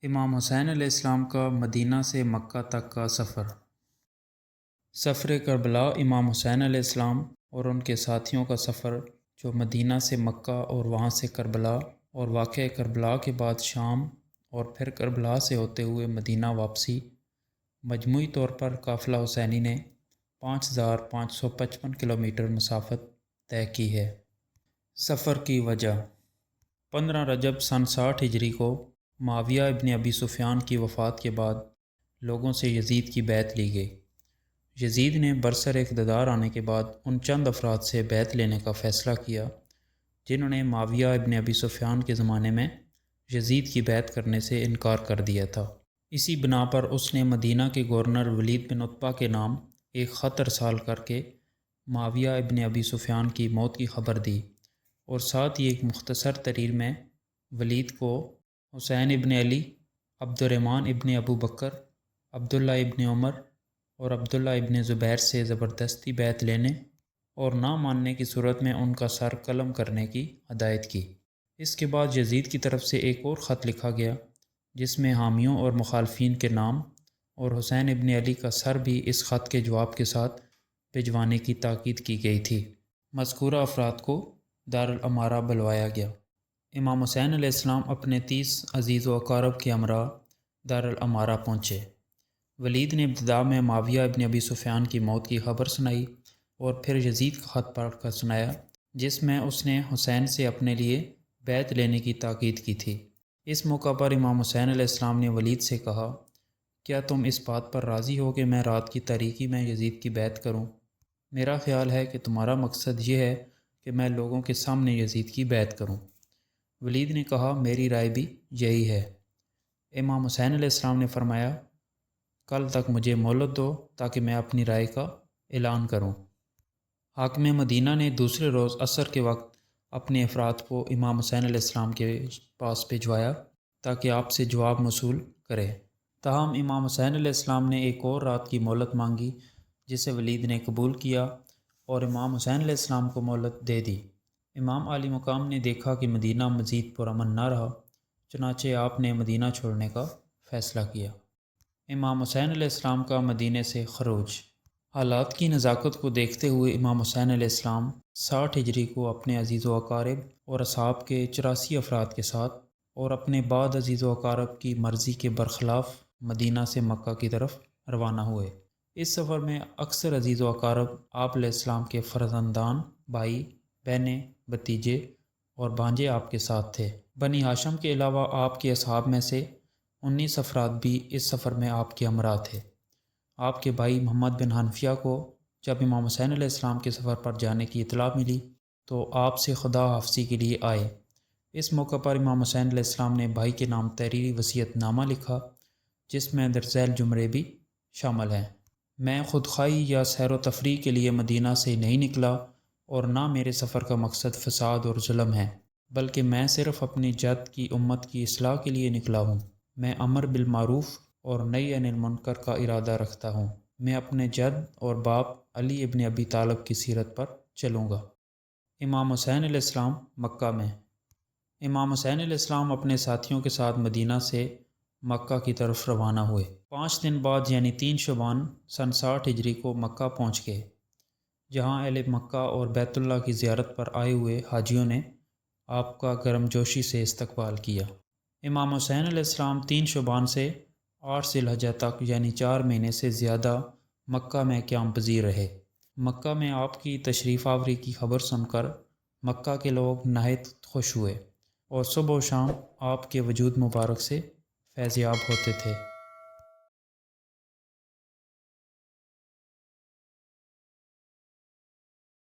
امام حسین علیہ السلام کا مدینہ سے مکہ تک کا سفر۔ سفر کربلا امام حسین علیہ السلام اور ان کے ساتھیوں کا سفر جو مدینہ سے مکہ اور وہاں سے کربلا اور واقعہ کربلا کے بعد شام اور پھر کربلا سے ہوتے ہوئے مدینہ واپسی، مجموعی طور پر قافلہ حسینی نے 5555 کلومیٹر مسافت طے کی ہے۔ سفر کی وجہ: 15 رجب سن 60 ہجری کو معاویہ ابن ابی سفیان کی وفات کے بعد لوگوں سے یزید کی بیعت لی گئی۔ یزید نے برسر اقتدار آنے کے بعد ان چند افراد سے بیعت لینے کا فیصلہ کیا جنہوں نے معاویہ ابن ابی سفیان کے زمانے میں یزید کی بیعت کرنے سے انکار کر دیا تھا۔ اسی بنا پر اس نے مدینہ کے گورنر ولید بن عتبہ کے نام ایک خط ارسال کر کے معاویہ ابن ابی سفیان کی موت کی خبر دی، اور ساتھ ہی ایک مختصر تحریر میں ولید کو حسین ابن علی، عبد الرحمن ابن ابو بکر، عبداللہ ابن عمر اور عبداللہ ابن زبیر سے زبردستی بیعت لینے اور نہ ماننے کی صورت میں ان کا سر قلم کرنے کی ہدایت کی۔ اس کے بعد یزید کی طرف سے ایک اور خط لکھا گیا جس میں حامیوں اور مخالفین کے نام اور حسین ابن علی کا سر بھی اس خط کے جواب کے ساتھ بھجوانے کی تاکید کی گئی تھی۔ مذکورہ افراد کو دارالامارہ بلوایا گیا۔ امام حسین علیہ السلام اپنے 30 عزیز و اقارب کے ہمراہ دارالامارہ پہنچے۔ ولید نے ابتدا میں معاویہ ابن ابی سفیان کی موت کی خبر سنائی اور پھر یزید کا خط پڑھ کر سنایا جس میں اس نے حسین سے اپنے لیے بیعت لینے کی تاکید کی تھی۔ اس موقع پر امام حسین علیہ السلام نے ولید سے کہا، کیا تم اس بات پر راضی ہو کہ میں رات کی تاریکی میں یزید کی بیعت کروں؟ میرا خیال ہے کہ تمہارا مقصد یہ ہے کہ میں لوگوں کے سامنے یزید کی بیعت کروں۔ ولید نے کہا، میری رائے بھی یہی ہے۔ امام حسین علیہ السلام نے فرمایا، کل تک مجھے مہلت دو تاکہ میں اپنی رائے کا اعلان کروں۔ حاکم مدینہ نے دوسرے روز عصر کے وقت اپنے افراد کو امام حسین علیہ السلام کے پاس بھجوایا تاکہ آپ سے جواب موصول کرے۔ تاہم امام حسین علیہ السلام نے ایک اور رات کی مہلت مانگی جسے ولید نے قبول کیا اور امام حسین علیہ السلام کو مہلت دے دی۔ امام عالی مقام نے دیکھا کہ مدینہ مزید پرامن نہ رہا، چنانچہ آپ نے مدینہ چھوڑنے کا فیصلہ کیا۔ امام حسین علیہ السلام کا مدینہ سے خروج۔ حالات کی نزاکت کو دیکھتے ہوئے امام حسین علیہ السلام 60 ہجری کو اپنے عزیز و اقارب اور اصحاب کے 84 افراد کے ساتھ اور اپنے بعد عزیز و اقارب کی مرضی کے برخلاف مدینہ سے مکہ کی طرف روانہ ہوئے۔ اس سفر میں اکثر عزیز و اقارب آپ علیہ السلام کے فرزندان، بھائی، بہنیں، بھتیجے اور بھانجے آپ کے ساتھ تھے۔ بنی ہاشم کے علاوہ آپ کے اصحاب میں سے 19 افراد بھی اس سفر میں آپ کے ہمراہ تھے۔ آپ کے بھائی محمد بن حنفیہ کو جب امام حسین علیہ السلام کے سفر پر جانے کی اطلاع ملی تو آپ سے خدا حافظی کے لیے آئے۔ اس موقع پر امام حسین علیہ السلام نے بھائی کے نام تحریری وصیت نامہ لکھا جس میں درج ذیل جملے بھی شامل ہیں۔ میں خودخواہی یا سیر و تفریح کے لیے مدینہ سے نہیں نکلا اور نہ میرے سفر کا مقصد فساد اور ظلم ہے، بلکہ میں صرف اپنی جد کی امت کی اصلاح کے لیے نکلا ہوں۔ میں امر بالمعروف اور نہی عن المنکر کا ارادہ رکھتا ہوں۔ میں اپنے جد اور باپ علی ابن ابی طالب کی سیرت پر چلوں گا۔ امام حسین علیہ السلام مکہ میں۔ امام حسین علیہ السلام اپنے ساتھیوں کے ساتھ مدینہ سے مکہ کی طرف روانہ ہوئے۔ 5 دن بعد یعنی 3 شعبان سن 60 ہجری کو مکہ پہنچ گئے، جہاں اہل مکہ اور بیت اللہ کی زیارت پر آئے ہوئے حاجیوں نے آپ کا گرم جوشی سے استقبال کیا۔ امام حسین علیہ السلام 3 شعبان سے 8 ذی الحجہ تک یعنی 4 مہینے سے زیادہ مکہ میں قیام پذیر رہے۔ مکہ میں آپ کی تشریف آوری کی خبر سن کر مکہ کے لوگ نہایت خوش ہوئے اور صبح و شام آپ کے وجود مبارک سے فیض یاب ہوتے تھے۔